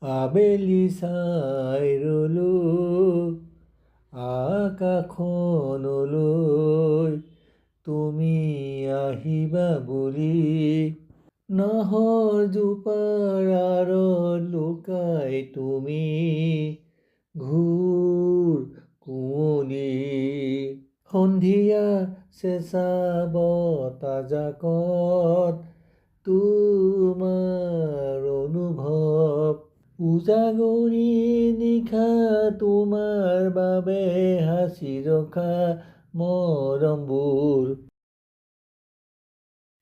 আবেলি চাই ৰলো আকাশখনলৈ, তুমি আহিবা বুলি। নাহৰ জোপাৰ আঁৰত লুকাই তুমি ঘূৰ কুঁৱলী। সন্ধিয়া চেঁচা বতাহজাকত তোমাৰ অনুভৱ। উজাগৰি নিশা তোমাৰ বাবে সাঁচি ৰখা মৰমবোৰ।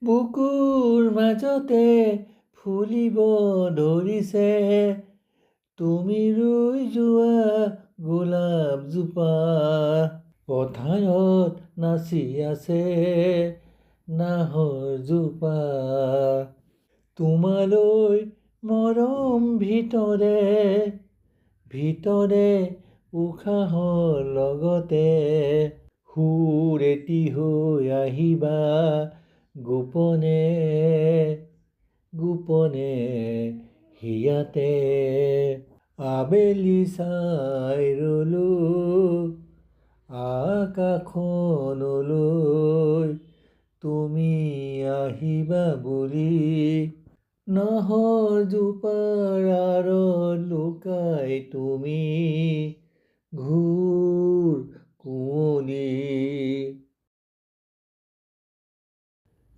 বুকুৰ মাজতে ফুলিব ধৰিছে তুমি ৰুই যোৱা গোলাপজোপা। পথাৰত নাচি আছে নাহৰজোপা। তোমালৈ মৰম ভিতৰে ভিতৰে উশাহৰ লগতে সুৰ এটি হৈ আহিবা গোপনে গোপনে হিয়াতে। আবেলি চাই ৰলো আকাশখনলৈ, তুমি আহিবা বুলি। নাহৰ জোপাৰ আঁৰত লুকাই তুমি ঘূৰ কুঁৱলী।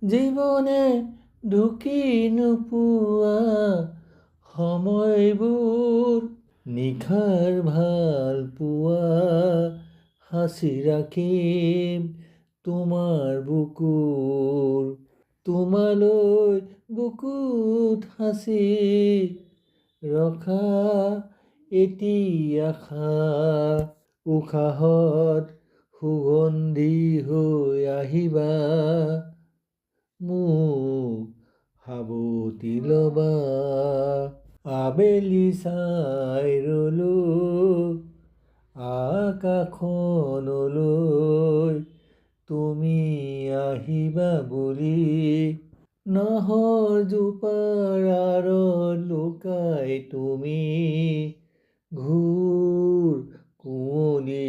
জীৱনে ঢুকি নোপোৱা সময়বোৰ, নিশাৰ ভাল পোৱা সাঁচি ৰাখিম তোমাৰ বুকুৰ। তোমালৈ বুকুত সাঁচি ৰখা এটি আশা, উশাহত সুগন্ধি হৈ আহিবা মোক সাৱটি ল'বা। আবেলি চাই ৰলো আকাশখনলৈ, তুমি আহিবা বুলি। নাহৰ জোপাৰ আঁৰত লুকাই তুমি ঘূৰ কুঁৱলী।